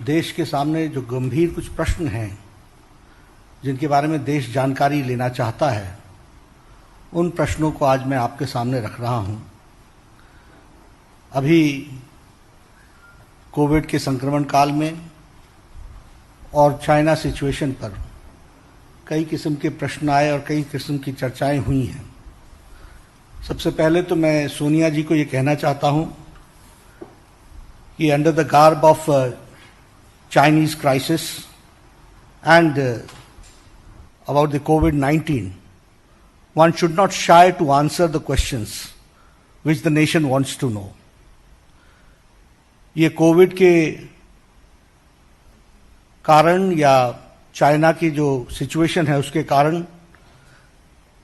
देश के सामने जो गंभीर कुछ प्रश्न हैं जिनके बारे में देश जानकारी लेना चाहता है, उन प्रश्नों को आज मैं आपके सामने रख रहा हूं। अभी कोविड के संक्रमण काल में और चाइना सिचुएशन पर कई किस्म के प्रश्न आए और कई किस्म की चर्चाएं हुई हैं। सबसे पहले तो मैं सोनिया जी को ये कहना चाहता हूं कि under the garb of Chinese crisis and about the COVID-19, one should not shy to answer the questions which the nation wants to know. ये कोविड के कारण या चाइना की जो सिचुएशन है उसके कारण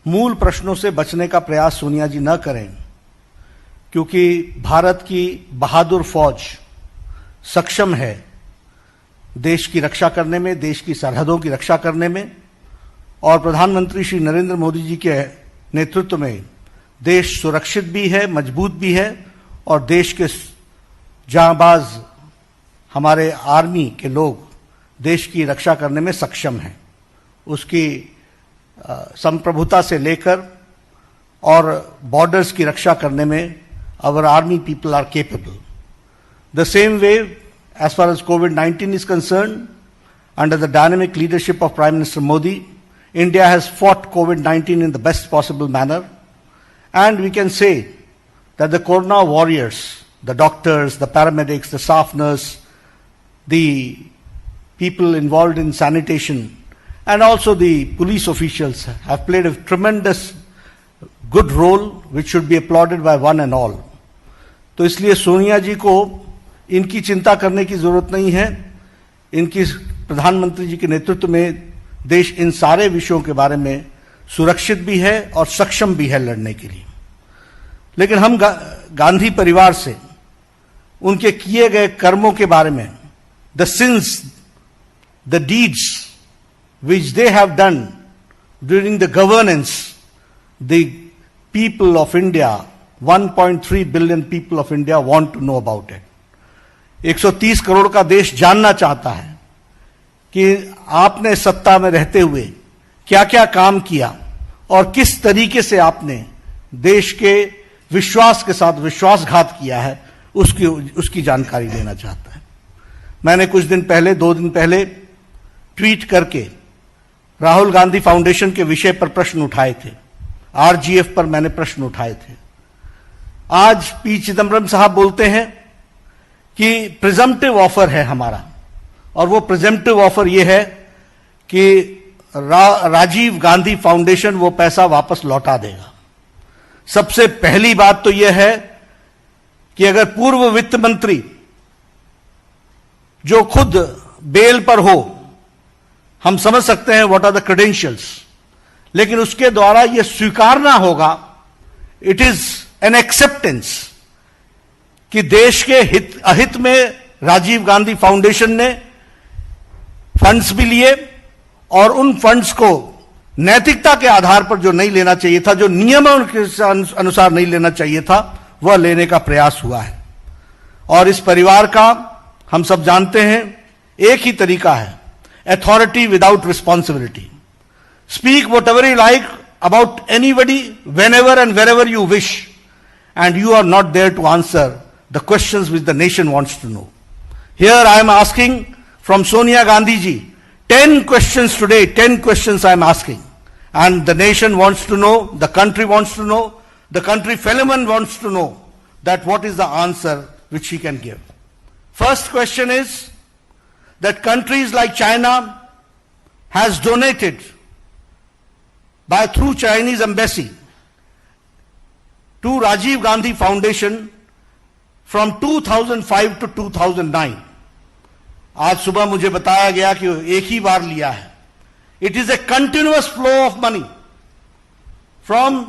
मूल प्रश्नों से बचने का प्रयास सोनिया जी न करें, क्योंकि भारत की बहादुर फौज सक्षम है देश की रक्षा करने में, देश की सरहदों की रक्षा करने में, और प्रधानमंत्री श्री नरेंद्र मोदी जी के नेतृत्व में देश सुरक्षित भी है, मजबूत भी है, और देश के जांबाज हमारे आर्मी के लोग देश की रक्षा करने में सक्षम हैं। उसकी संप्रभुता से लेकर और बॉर्डर्स की रक्षा करने में our army people are capable. The same way, as far as COVID-19 is concerned, under the dynamic leadership of Prime Minister Modi, India has fought COVID-19 in the best possible manner, and we can say that the Corona warriors, the doctors, the paramedics, the staff nurse, the people involved in sanitation, and also the police officials have played a tremendous good role which should be applauded by one and all. तो इसलिए सोनिया जी को इनकी चिंता करने की जरूरत नहीं है। इनकी प्रधानमंत्री जी के नेतृत्व में देश इन सारे विषयों के बारे में सुरक्षित भी है और सक्षम भी है लड़ने के लिए। लेकिन हम गांधी परिवार से उनके किए गए कर्मों के बारे में, the sins, the deeds which they have done during the governance, the people of India, 1.3 billion people of India want to know about it. 130 crore का देश जानना चाहता है कि आपने सत्ता में रहते हुए क्या क्या काम किया और किस तरीके से आपने देश के विश्वास के साथ विश्वासघात किया है, उसकी जानकारी लेना चाहता है। मैंने कुछ दिन पहले, 2 दिन पहले ट्वीट करके राहुल गांधी फाउंडेशन के विषय पर प्रश्न उठाए थे। आरजीएफ पर मैंने प्रश्न उठाए थे। आज पी चिदम्बरम साहब बोलते हैं कि प्रिजम्पटिव ऑफर है हमारा, और वो प्रिजम्पटिव ऑफर ये है कि राजीव गांधी फाउंडेशन वो पैसा वापस लौटा देगा। सबसे पहली बात तो यह है कि अगर पूर्व वित्त मंत्री जो खुद बेल पर हो, हम समझ सकते हैं व्हाट आर द क्रेडेंशियल्स, लेकिन उसके द्वारा यह स्वीकारना होगा, इट इज एन एक्सेप्टेंस कि देश के अहित में राजीव गांधी फाउंडेशन ने फंड्स भी लिए और उन फंड्स को नैतिकता के आधार पर जो नहीं लेना चाहिए था, जो नियमों के अनुसार नहीं लेना चाहिए था, वह लेने का प्रयास हुआ है। और इस परिवार का हम सब जानते हैं एक ही तरीका है, authority without responsibility. Speak whatever you like about anybody, whenever and wherever you wish, and you are not there to answer the questions which the nation wants to know. Here I am asking from Sonia Gandhi ji, 10 questions today, 10 questions I am asking. And the nation wants to know, the country wants to know, the country fellowman wants to know that what is the answer which he can give. First question is, that countries like China has donated through Chinese embassy to Rajiv Gandhi Foundation from 2005 to 2009. आज सुबह मुझे बताया गया कि एक ही बार लिया है। It is a continuous flow of money from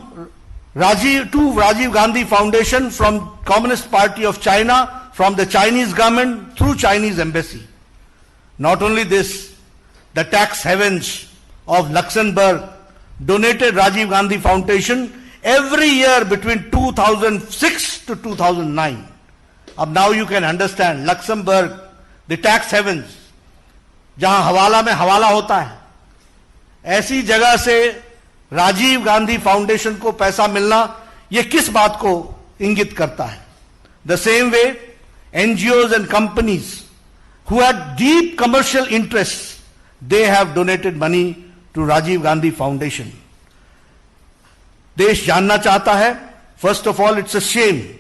Rajiv Gandhi Foundation, from Communist Party of China, from the Chinese government through Chinese embassy. Not only this, the tax havens of Luxembourg donated Rajiv Gandhi Foundation every year between 2006 to 2009. Now you can understand, Luxembourg the tax havens, जहां हवाला में हवाला होता है, ऐसी जगह से Rajiv Gandhi foundation को पैसा मिलना यह किस बात को इंगित करता है? The same way NGOs and companies who had deep commercial interests, they have donated money to Rajiv Gandhi Foundation. देश जानना चाहता है, first of all, it's a shame.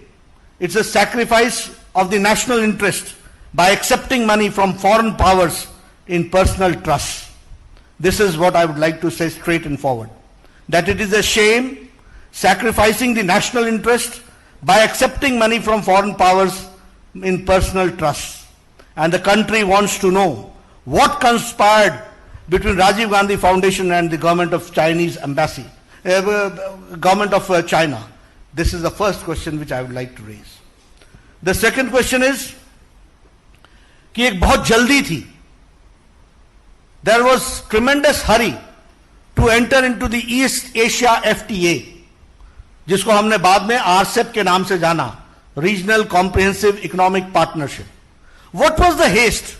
It's a sacrifice of the national interest by accepting money from foreign powers in personal trust. This is what I would like to say straight and forward. That it is a shame sacrificing the national interest by accepting money from foreign powers in personal trust. And the country wants to know what conspired between Rajiv Gandhi Foundation and the government of Chinese embassy, government of China. This is the first question which I would like to raise. The second question is कि एक बहुत जल्दी थी. There was tremendous hurry to enter into the East Asia FTA, जिसको हमने बाद में RCEP के नाम से जाना, Regional Comprehensive Economic Partnership. What was the haste?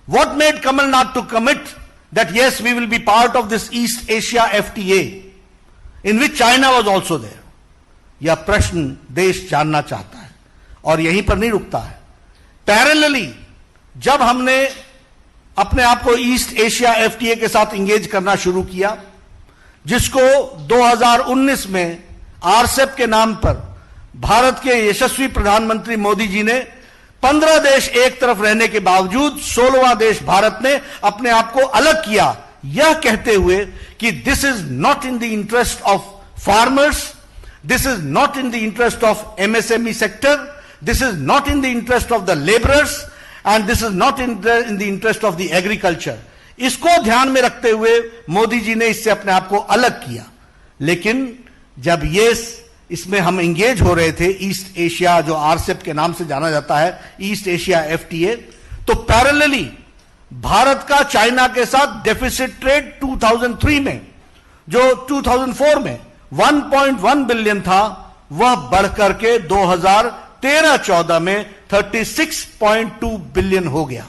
What made Kamal Nath to commit that yes, we will be part of this East Asia FTA, in which China was also there? यह प्रश्न देश जानना चाहता है और यहीं पर नहीं रुकता है. पैरेलली जब हमने अपने आप को ईस्ट एशिया एफटीए के साथ इंगेज करना शुरू किया, जिसको 2019 में आरसेप के नाम पर भारत के यशस्वी प्रधानमंत्री मोदी जी ने 15 देश एक तरफ रहने के बावजूद 16वां देश भारत ने अपने आप को अलग किया, यह कहते हुए कि this is not in the interest of farmers, this is not in the interest of MSME sector, this is not in the interest of the labourers and this is not in the interest of the agriculture. इसको ध्यान में रखते हुए मोदी जी ने इससे अपने आप को अलग किया. लेकिन जब ये इसमें हम इंगेज हो रहे थे, ईस्ट एशिया जो आरसेप के नाम से जाना जाता है, ईस्ट एशिया एफटीए, तो पैरेलली भारत का चाइना के साथ डेफिसिट ट्रेड 2003 में, जो 2004 में 1.1 बिलियन था, वह बढ़कर के 2013-14 में 36.2 बिलियन हो गया.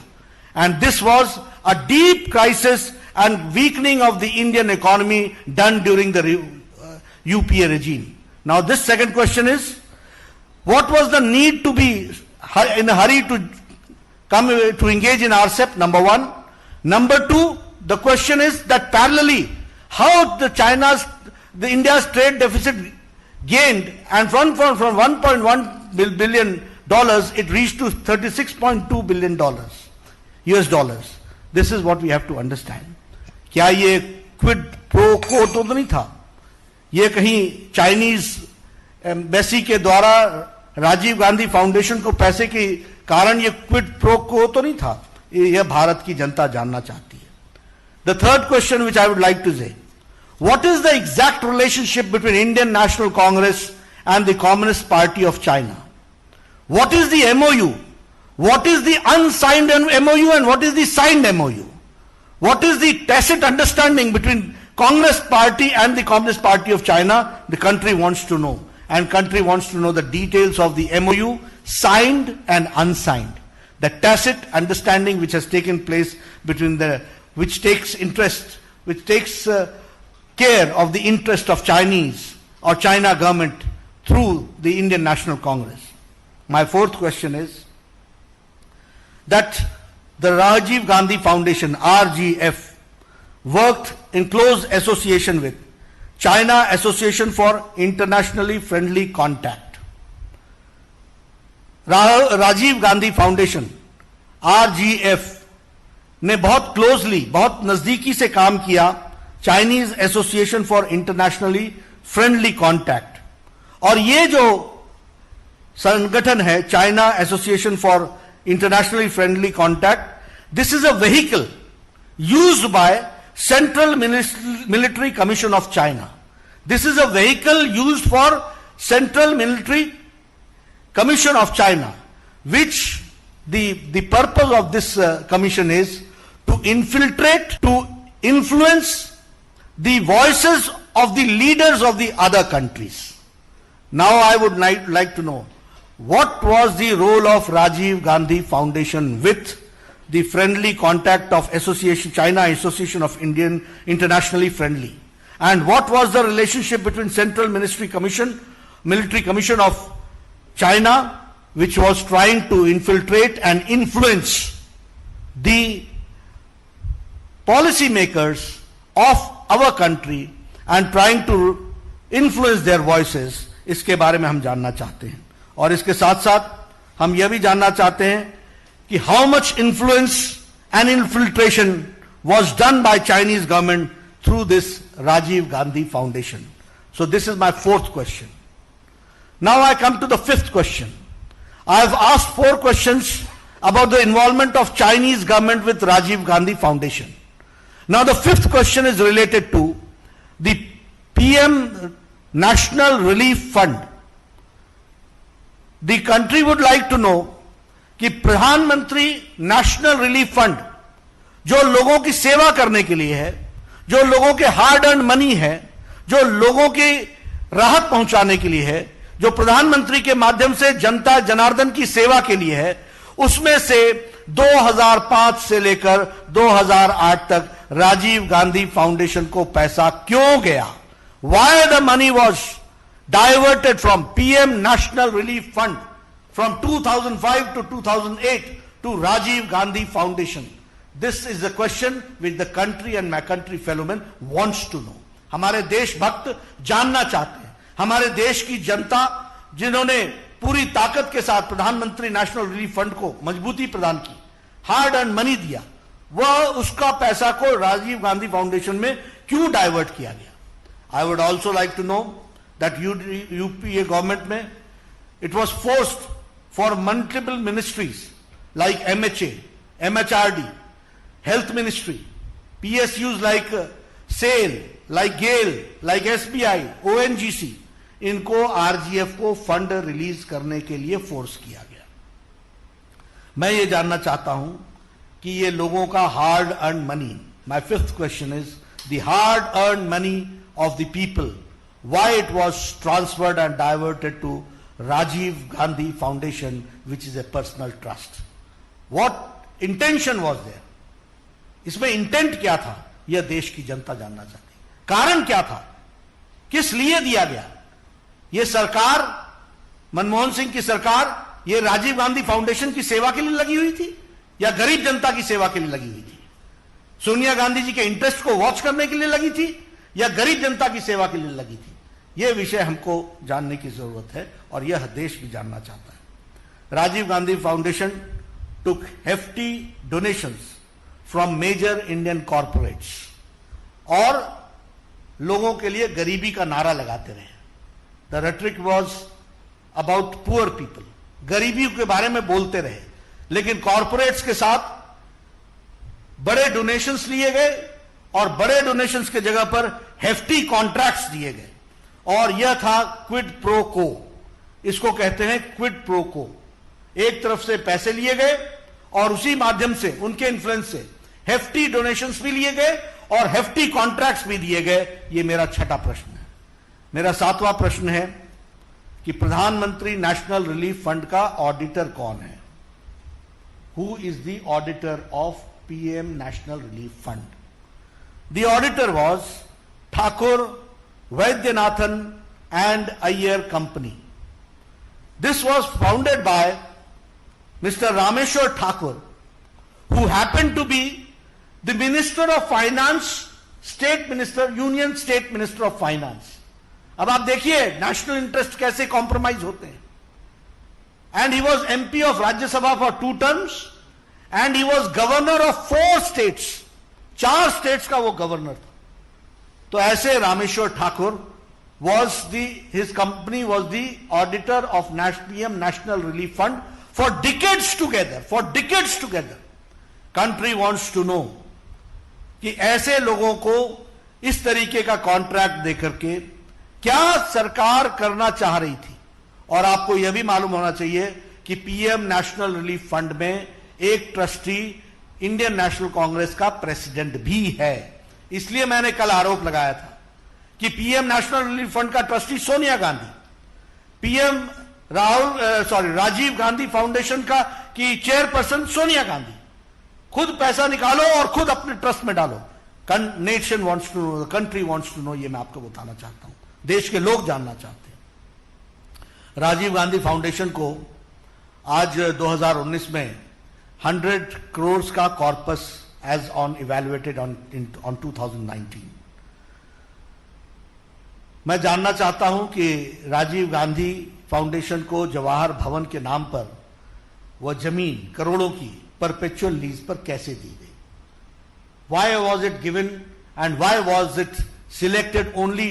And this was a deep crisis and weakening of the Indian economy done during the UPA regime. Now this second question is, what was the need to be in a hurry to come to engage in RCEP? Number one. Number two, the question is that parallelly, how the India's trade deficit gained, and from 1.1 billion dollars, it reached to 36.2 billion dollars, US dollars. This is what we have to understand. क्या ये quid pro quo तो नहीं था? ये कहीं Chinese embassy के द्वारा Rajiv Gandhi foundation को पैसे के कारण ये क्विड प्रो को तो नहीं था. यह भारत की जनता जानना चाहती है. The third question which I would like to say, what is the exact relationship between Indian National Congress and the Communist Party of China? What is the MoU? What is the unsigned MoU and what is the signed MoU? What is the tacit understanding between Congress Party and the Communist Party of China? The country wants to know, and country wants to know the details of the MOU, signed and unsigned, the tacit understanding which has taken place between which takes care of the interest of Chinese or China government through the Indian National Congress. My fourth question is that the Rajiv Gandhi Foundation, RGF, worked in close association with China Association for Internationally Friendly Contact. Rajiv Gandhi foundation RGF ने बहुत closely, बहुत नजदीकी से काम किया Chinese association for internationally friendly contact. और ये जो संगठन है China association for internationally friendly contact, this is a vehicle used by Central Military Commission of China. This is a vehicle used for Central Military Commission of China, which the purpose of this commission is to infiltrate, to influence the voices of the leaders of the other countries. Now I would like to know, what was the role of Rajiv Gandhi Foundation with the friendly contact of China Association of Indian Internationally Friendly. And what was the relationship between Central Military Commission of China, which was trying to infiltrate and influence the policymakers of our country and trying to influence their voices, इसके बारे में हम जानना चाहते हैं। और इसके साथ साथ हम यह भी जानना चाहते हैं कि how much influence and infiltration was done by Chinese government through this Rajiv Gandhi Foundation. So this is my fourth question. Now I come to the fifth question. I have asked 4 questions about the involvement of Chinese government with Rajiv Gandhi Foundation. Now the fifth question is related to the PM National Relief Fund. The country would like to know कि प्रधानमंत्री national relief fund जो लोगों की सेवा करने के लिए है, जो लोगों के हार्ड अर्न मनी है, जो लोगों की राहत पहुंचाने के लिए है, जो प्रधानमंत्री के माध्यम से जनता जनार्दन की सेवा के लिए है, उसमें से 2005 से लेकर 2008 तक राजीव गांधी फाउंडेशन को पैसा क्यों गया? Why the money was diverted from PM National Relief Fund from 2005 to 2008 to Rajiv Gandhi Foundation? This is the question which the country and my country fellow men wants to know. हमारे देशभक्त जानना चाहते हैं। हमारे देश की जनता जिन्होंने पूरी ताकत के साथ प्रधानमंत्री नेशनल रिलीफ फंड को मजबूती प्रदान की, हार्ड अर्न मनी दिया, वह उसका पैसा को राजीव गांधी फाउंडेशन में क्यों डाइवर्ट किया गया? I would also like to know that UPA government में it was forced for multiple ministries like MHA, MHRD, Health Ministry, PSUs like SAIL, like GAIL, like SBI, ONGC, इनको RGF को fund release करने के लिए force किया गया। मैं ये जानना चाहता हूं कि ये लोगों का hard earn money, my fifth question is the hard earn money of the people, why it was transferred and diverted to Rajiv Gandhi Foundation, which is a personal trust. What intention was there? इसमें intent क्या था? यह देश की जनता जानना चाहती है। कारण क्या था? किस लिए दिया गया? यह सरकार, मनमोहन सिंह की सरकार, यह राजीव गांधी फाउंडेशन की सेवा के लिए लगी हुई थी या गरीब जनता की सेवा के लिए लगी हुई थी? सोनिया गांधी जी के इंटरेस्ट को वॉच करने के लिए लगी थी या गरीब जनता की सेवा के लिए लगी थी? यह विषय हमको जानने की जरूरत है और यह देश भी जानना चाहता है। Rajiv Gandhi foundation took hefty donations from major Indian corporates और लोगों के लिए गरीबी का नारा लगाते रहे। The rhetoric was about poor people, गरीबी के बारे में बोलते रहे, लेकिन कॉर्पोरेट्स के साथ बड़े डोनेशंस लिए गए और बड़े डोनेशंस के जगह पर हेफ्टी कॉन्ट्रैक्ट्स दिए गए और यह था क्विड प्रो को। इसको कहते हैं क्विड प्रो को। एक तरफ से पैसे लिए गए और उसी माध्यम से, उनके इन्फ्लुएंस से हेफ्टी डोनेशंस भी लिए गए और हेफ्टी कॉन्ट्रैक्ट्स भी दिए गए। यह मेरा छठा प्रश्न है। मेरा सातवां प्रश्न है कि प्रधानमंत्री नेशनल रिलीफ फंड का ऑडिटर कौन है? Who is the auditor of PM national relief fund? The auditor was Thakur, Vaidyanathon and Iyer Company. This was founded by Mr. Rameshwar Thakur, who happened to be the Minister of Finance, State Minister, Union State Minister of Finance. अब आप देखिए national interest कैसे compromise होते हैं। And he was MP of Rajya Sabha for 2 terms and he was governor of 4 states. 4 states का वो governor था। तो ऐसे Rameshwar Thakur his company was the auditor of PM National Relief Fund for decades together. Country wants to know कि ऐसे लोगों को इस तरीके का कॉन्ट्रैक्ट देकर के क्या सरकार करना चाह रही थी? और आपको यह भी मालूम होना चाहिए कि पीएम नेशनल रिलीफ फंड में एक ट्रस्टी इंडियन नेशनल कांग्रेस का प्रेसिडेंट भी है। इसलिए मैंने कल आरोप लगाया था कि पीएम नेशनल रिलीफ फंड का ट्रस्टी सोनिया गांधी, राजीव गांधी फाउंडेशन का की चेयरपर्सन सोनिया गांधी, खुद पैसा निकालो और खुद अपने ट्रस्ट में डालो। Nation wants to know, country wants to know, ये मैं आपको बताना चाहता हूं, देश के लोग जानना चाहते हैं। राजीव गांधी फाउंडेशन को आज 2019 में 100 करोड़ का corpus as on evaluated on 2019। मैं जानना चाहता हूं कि राजीव गांधी फाउंडेशन को जवाहर भवन के नाम पर वह जमीन करोड़ों की परपेचुअल लीज पर कैसे दी गई? Why was it given and why was it selected only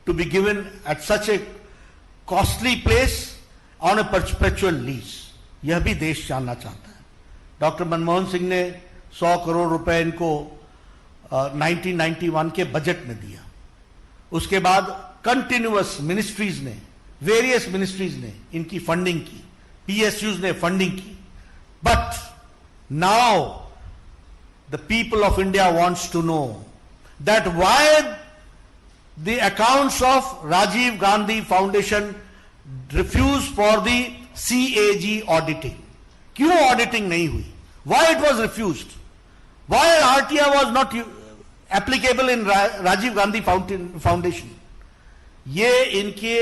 to be given at such a costly place on a perpetual lease? यह भी देश जानना चाहता है। डॉक्टर मनमोहन सिंह ने 100 करोड़ रुपए इनको 1991 के बजट में दिया। उसके बाद कंटिन्यूअस मिनिस्ट्रीज ने, वेरियस मिनिस्ट्रीज ने इनकी फंडिंग की, PSUs ने फंडिंग की। But now the people of India wants to know that why the accounts of Rajiv Gandhi Foundation refused for the CAG auditing. क्यों auditing नहीं हुई? Why it was refused? Why RTI was not applicable in Rajiv Gandhi Foundation? ये इनके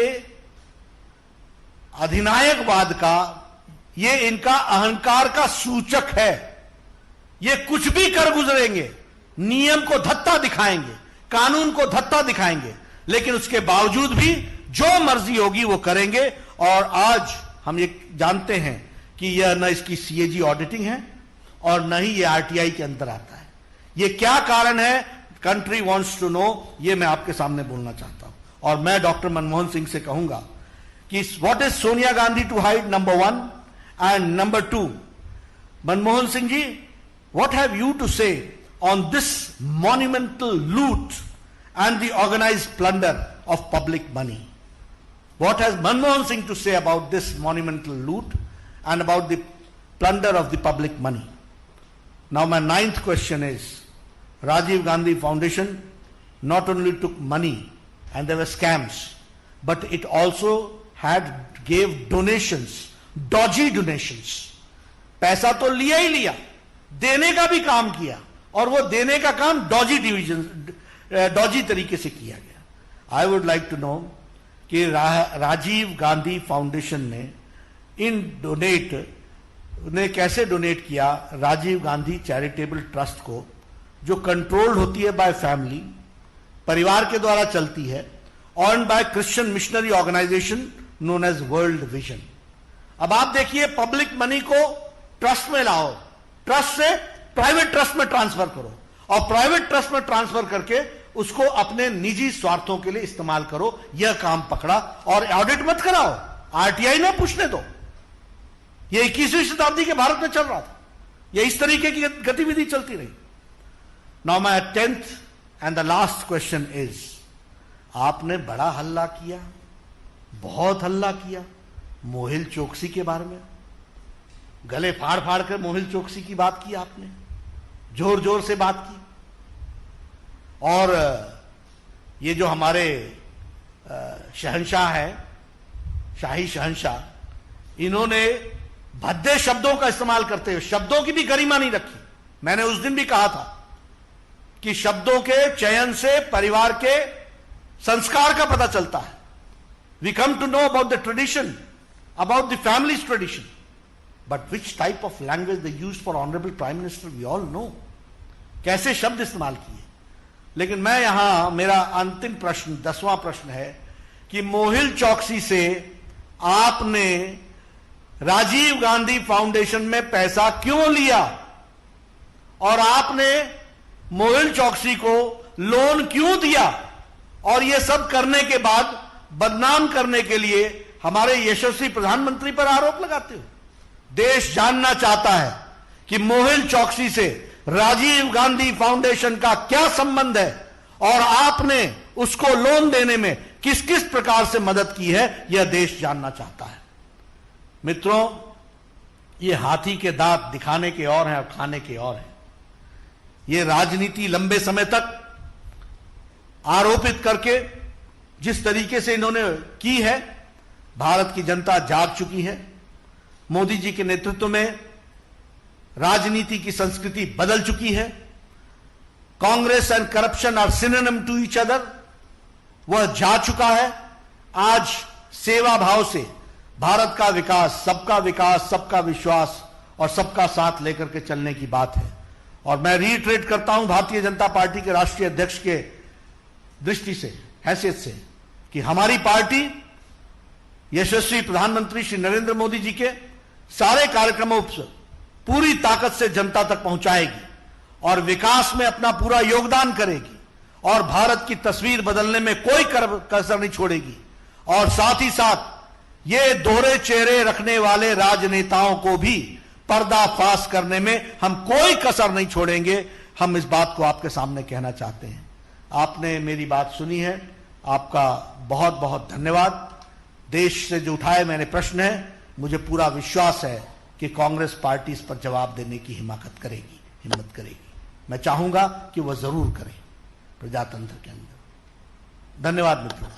अधिनायकवाद का, ये इनका अहंकार का सूचक है। ये कुछ भी कर गुजरेंगे, नियम को धत्ता दिखाएंगे, कानून को धत्ता दिखाएंगे, लेकिन उसके बावजूद भी जो मर्जी होगी वो करेंगे। और आज हम ये जानते हैं कि यह न इसकी CAG ऑडिटिंग है और न ही ये RTI के अंदर आता है। ये क्या कारण है? कंट्री वांट्स टू नो, ये मैं आपके सामने बोलना चाहता हूं। और मैं डॉक्टर मनमोहन सिंह से कहूंगा कि what is Sonia Gandhi to hide, number 1, and number 2, Manmohan Singh ji, what have you to say on this monumental loot and the organized plunder of public money? What has Manmohan Singh to say about this monumental loot and about the plunder of the public money? Now my 9th question is, Rajiv Gandhi Foundation not only took money and there were scams, but it also gave donations, dodgy donations. पैसा तो लिया ही लिया, देने का भी काम किया, और वो देने का काम डॉजी तरीके से किया गया। I would like to know कि राजीव गांधी फाउंडेशन ने इन डोनेट ने कैसे डोनेट किया राजीव गांधी चैरिटेबल ट्रस्ट को, जो कंट्रोल्ड होती है बाय फैमिली, परिवार के द्वारा चलती है, on by Christian missionary organisation known as World Vision. अब आप देखिए, पब्लिक मनी को ट्रस्ट में लाओ, ट्रस्ट से प्राइवेट ट्रस्ट में ट्रांसफर करो, और प्राइवेट ट्रस्ट में ट्रांसफर करके उसको अपने निजी स्वार्थों के लिए इस्तेमाल करो। यह काम पकड़ा, और ऑडिट मत कराओ, RTI ना पूछने दो। यह 21वीं शताब्दी के भारत में चल रहा था, यह इस तरीके की गतिविधि चलती रही। Now my 10th and the last question is, आपने बड़ा हल्ला किया, बहुत हल्ला किया मोहिल चोकसी के बारे में। गले फाड़ फाड़ कर मोहिल चोकसी की बात की आपने, जोर जोर से बात की। और ये जो हमारे शहंशाह है, शाही शहंशाह, इन्होंने भद्दे शब्दों का इस्तेमाल करते हुए शब्दों की भी गरिमा नहीं रखी। मैंने उस दिन भी कहा था कि शब्दों के चयन से परिवार के संस्कार का पता चलता है। We come to know about the tradition, about the families tradition, but which type of language they use for honourable prime minister we all know. कैसे शब्द इस्तेमाल किए। लेकिन मैं यहां, मेरा अंतिम प्रश्न, 10वां प्रश्न है कि मोहिल चौकसी से आपने राजीव गांधी फाउंडेशन में पैसा क्यों लिया, और आपने मोहिल चौकसी को लोन क्यों दिया, और यह सब करने के बाद बदनाम करने के लिए हमारे यशस्वी प्रधानमंत्री पर आरोप लगाते हो। देश जानना चाहता है कि मोहिल चौकसी से राजीव गांधी फाउंडेशन का क्या संबंध है, और आपने उसको लोन देने में किस किस प्रकार से मदद की है, यह देश जानना चाहता है। मित्रों, यह हाथी के दांत दिखाने के और हैं और खाने के और हैं। यह राजनीति लंबे समय तक आरोपित करके जिस तरीके से इन्होंने की है, भारत की जनता जाग चुकी है। मोदी जी के नेतृत्व में राजनीति की संस्कृति बदल चुकी है। Congress and corruption are synonym to each other. वह जा चुका है। आज सेवा भाव से भारत का विकास, सबका विश्वास और सबका साथ लेकर के चलने की बात है। और मैं रीइटरेट करता हूं भारतीय जनता पार्टी के राष्ट्रीय अध्यक्ष के दृष्टि से, हैसियत से, कि हमारी पार्टी यशस्वी प्रधानमंत्री श्री नरेंद्र मोदी जी के सारे कार्यक्रमों से पूरी ताकत से जनता तक पहुंचाएगी और विकास में अपना पूरा योगदान करेगी और भारत की तस्वीर बदलने में कोई कसर नहीं छोड़ेगी। और साथ ही साथ ये दोहरे चेहरे रखने वाले राजनेताओं को भी पर्दाफाश करने में हम कोई कसर नहीं छोड़ेंगे। हम इस बात को आपके सामने कहना चाहते हैं। आपने मेरी बात सुनी है, आपका बहुत बहुत धन्यवाद। देश से जो उठाए मैंने प्रश्न है, मुझे पूरा विश्वास है कि कांग्रेस पार्टी इस पर जवाब देने की हिम्मत करेगी। मैं चाहूंगा कि वह जरूर करे प्रजातंत्र के अंदर। धन्यवाद मित्रों।